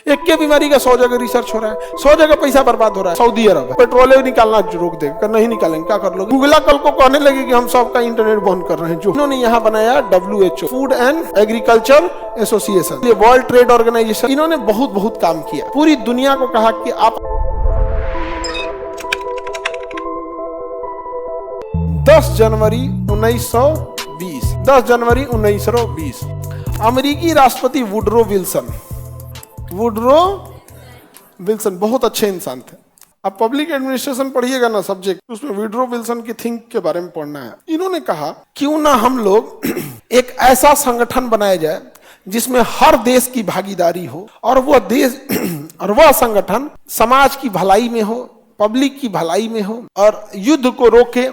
एक के बीमारी का 100 जगह रिसर्च हो रहा है, 100 जगह पैसा बर्बाद हो रहा है। सऊदी अरब है, पेट्रोल निकालना रोक देगा, नहीं निकालेंगे, क्या कर लोगे? गूगला कल को कहने लगे कि हम सबका इंटरनेट बंद कर रहे हैं। जो इन्होंने यहाँ बनाया WHO, food and agriculture association, ये वर्ल्ड ट्रेड ऑर्गेनाइजेशन, इन्होंने बहुत काम किया। पूरी दुनिया को कहा कि आप 10 जनवरी 1920 अमेरिकी राष्ट्रपति वुडरो विल्सन बहुत अच्छे इंसान थे। अब पब्लिक एडमिनिस्ट्रेशन पढ़िएगा ना सब्जेक्ट, उसमें वुडरो विल्सन की थिंक के बारे में पढ़ना है। इन्होंने कहा क्यों ना हम लोग एक ऐसा संगठन बनाया जाए जिसमें हर देश की भागीदारी हो और वह संगठन समाज की भलाई में हो, पब्लिक की भलाई में हो और युद्ध को रोके,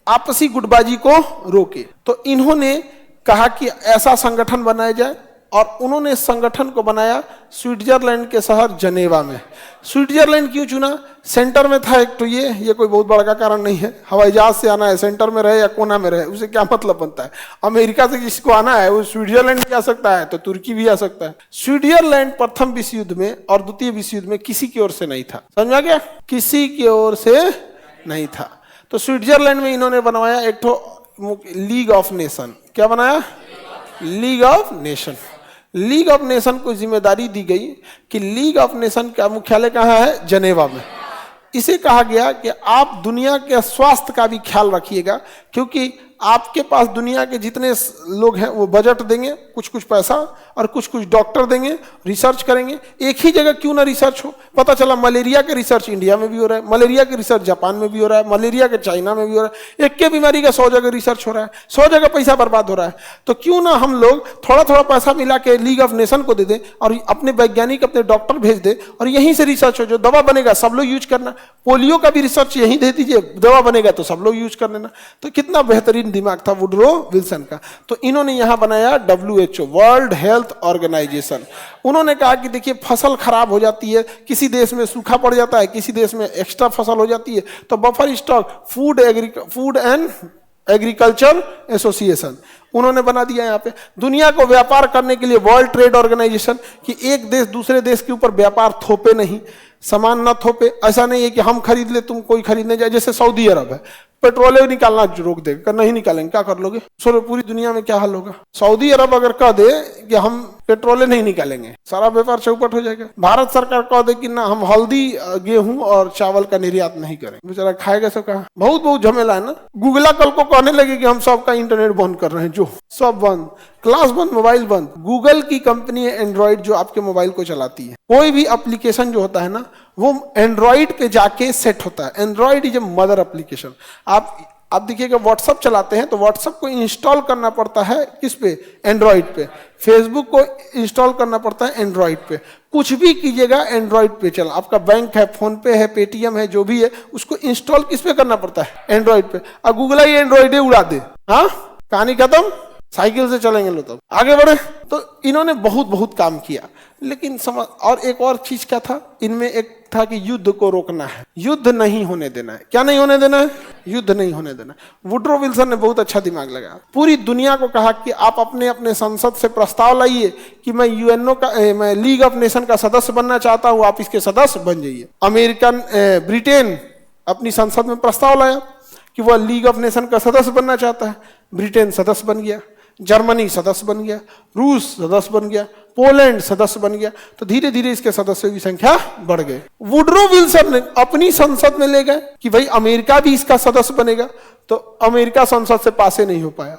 आपसी गुटबाजी को रोके। तो इन्होंने कहा कि ऐसा संगठन बनाया जाए और उन्होंने संगठन को बनाया स्विट्जरलैंड के शहर जनेवा में। स्विट्जरलैंड क्यों चुना? सेंटर में था एक तो ये कोई बहुत बड़ा का कारण नहीं है। हवाई जहाज से आना है, सेंटर में रहे या कोना में रहे, उसे क्या मतलब बनता है? अमेरिका से किसी को आना है वो स्विट्जरलैंड भी आ सकता है, तो तुर्की भी आ सकता है। स्विट्जरलैंड प्रथम विश्व युद्ध में और द्वितीय विश्व युद्ध में किसी की ओर से नहीं था, समझा क्या? किसी की ओर से नहीं था। तो स्विट्जरलैंड में इन्होंने बनवाया एक तो लीग ऑफ नेशन। क्या बनाया? League of nation. League of nation को जिम्मेदारी दी गई कि लीग ऑफ नेशन का मुख्यालय कहाँ है? जनेवा में। इसे कहा गया कि आप दुनिया के स्वास्थ्य का भी ख्याल रखिएगा, क्योंकि आपके पास दुनिया के जितने लोग हैं वो बजट देंगे, कुछ पैसा और कुछ डॉक्टर देंगे, रिसर्च करेंगे। एक ही जगह क्यों ना रिसर्च हो? पता चला मलेरिया के रिसर्च इंडिया में भी हो रहा है, मलेरिया के रिसर्च जापान में भी हो रहा है, मलेरिया के चाइना में भी हो रहा है। एक के बीमारी का 100 जगह रिसर्च हो रहा है, 100 जगह पैसा बर्बाद हो रहा है। तो क्यों ना हम लोग थोड़ा पैसा मिला के लीग ऑफ नेशन को दे दें और अपने वैज्ञानिक, अपने डॉक्टर भेज दे और यहीं से रिसर्च हो, जो दवा बनेगा सब लोग यूज करना। पोलियो का भी रिसर्च यहीं दे दीजिए, दवा बनेगा तो सब लोग यूज कर लेना। तो कितना बेहतरीन दिमाग था वुडरो विल्सन का। तो इन्होंने यहां बनाया WHO, वर्ल्ड हेल्थ ऑर्गेनाइजेशन। उन्होंने कहा कि देखिए फसल खराब हो जाती है, किसी देश में सूखा पड़ जाता है, किसी देश में एक्स्ट्रा फसल हो जाती है, तो buffer stock food and agriculture association उन्होंने बना दिया। यहाँ पे दुनिया को व्यापार करने के लिए वर्ल्ड ट्रेड ऑर्गेनाइजेशन, कि एक देश दूसरे देश के ऊपर व्यापार थोपे नहीं, सामान न थोपे। ऐसा नहीं है कि हम खरीद ले तुम कोई खरीदने जाए। जैसे सऊदी अरब है, पेट्रोल निकालना रोक देगा, नहीं निकालेंगे, क्या कर लोगे? सोचो पूरी दुनिया में क्या हाल होगा। सऊदी अरब अगर कह दे कि हम पेट्रोल नहीं निकालेंगे, सारा व्यापार चौपट हो जाएगा। भारत सरकार कह दे कि ना हम हल्दी, गेहूं और चावल का निर्यात नहीं करेंगे, बेचारा खाएगा सब कहाँ? बहुत झमेला है ना। गूगला कल को कहने लगे कि हम सबका इंटरनेट बंद कर रहे हैं, जो सब बंद, क्लास बंद, मोबाइल बंद। गूगल की कंपनी है एंड्रॉइड, जो आपके मोबाइल को चलाती है। कोई भी एप्लीकेशन जो होता है ना, वो एंड्रॉइड पे जाके सेट होता है। Android is a mother application. आप देखिएगा व्हाट्सएप चलाते हैं तो व्हाट्सएप को इंस्टॉल करना पड़ता है किस पे? एंड्रॉइड पे। फेसबुक को इंस्टॉल करना पड़ता है एंड्रॉइड पे। कुछ भी कीजिएगा एंड्रॉइड पे चला। आपका बैंक है, फोन पे है, पेटीएम है, जो भी है, उसको इंस्टॉल किस पे करना पड़ता है? एंड्रॉइड पे। और गूगल ये एंड्रॉइड उड़ा दे, हाँ, कहानी खत्म। साइकिल से चलेंगे लो तब आगे बढ़े। तो इन्होंने बहुत काम किया, लेकिन समझ। और एक और चीज क्या था इनमें? एक था कि युद्ध को रोकना है, युद्ध नहीं होने देना है। क्या नहीं होने देना है? युद्ध नहीं होने देना। वुडरो विल्सन ने बहुत अच्छा दिमाग लगाया। पूरी दुनिया को कहा कि आप अपने संसद से प्रस्ताव लाइए कि मैं मैं लीग ऑफ नेशन का सदस्य बनना चाहता हूं, आप इसके सदस्य बन जाइए। ब्रिटेन अपनी संसद में प्रस्ताव लाया कि वह लीग ऑफ नेशन का सदस्य बनना चाहता है। ब्रिटेन सदस्य बन गया, जर्मनी सदस्य बन गया, रूस सदस्य बन गया, पोलैंड सदस्य बन गया। तो धीरे धीरे इसके सदस्यों की संख्या बढ़ गई। वुडरो विल्सन ने अपनी संसद में ले गए कि भाई अमेरिका भी इसका सदस्य बनेगा, तो अमेरिका संसद से पासे नहीं हो पाया।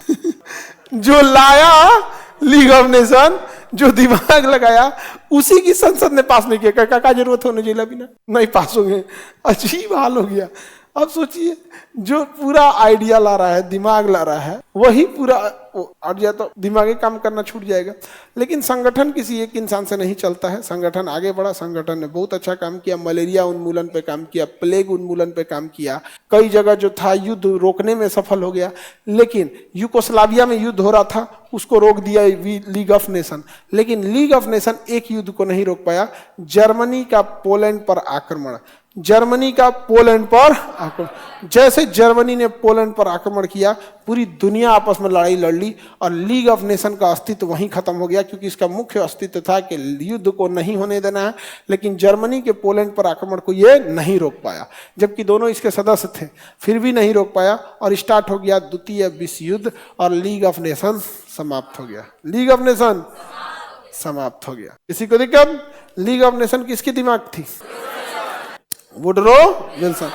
जो लाया लीग ऑफ नेशन, जो दिमाग लगाया, उसी की संसद ने पास नहीं किया। क्या जरूरत होने चाहिए बिना नहीं पास हो गए। अजीब हाल हो गया। अब सोचिए, जो पूरा आइडिया ला रहा है, दिमाग ला रहा है, वही पूरा अट जाए तो दिमागी काम करना छूट जाएगा। लेकिन संगठन किसी एक इंसान से नहीं चलता है। संगठन आगे बढ़ा, संगठन ने बहुत अच्छा काम किया। मलेरिया उन्मूलन पे काम किया, प्लेग उन्मूलन पे काम किया, कई जगह जो था युद्ध रोकने में सफल हो गया। लेकिन यूगोस्लाविया में युद्ध हो रहा था, उसको रोक दिया लीग ऑफ नेशन। लेकिन लीग ऑफ नेशन एक युद्ध को नहीं रोक पाया, जर्मनी का पोलैंड पर आक्रमण। जर्मनी का पोलैंड पर आक्रमण, जैसे जर्मनी ने पोलैंड पर आक्रमण किया, पूरी दुनिया आपस में लड़ाई लड़ ली। गई और लीग ऑफ नेशन का अस्तित्व वहीं खत्म हो गया, क्योंकि इसका मुख्य अस्तित्व था कि युद्ध को नहीं होने देना है, लेकिन जर्मनी के पोलैंड पर आक्रमण को ये नहीं रोक पाया, जबकि दोनों इसके सदस्य थे, फिर भी नहीं रोक पाया और स्टार्ट हो गया द्वितीय विश्व युद्ध और लीग ऑफ नेशन समाप्त हो गया। लीग ऑफ नेशन समाप्त हो गया। किसी को दिक्कत? लीग ऑफ नेशन किसकी दिमाग थी? Woodrow Wilson.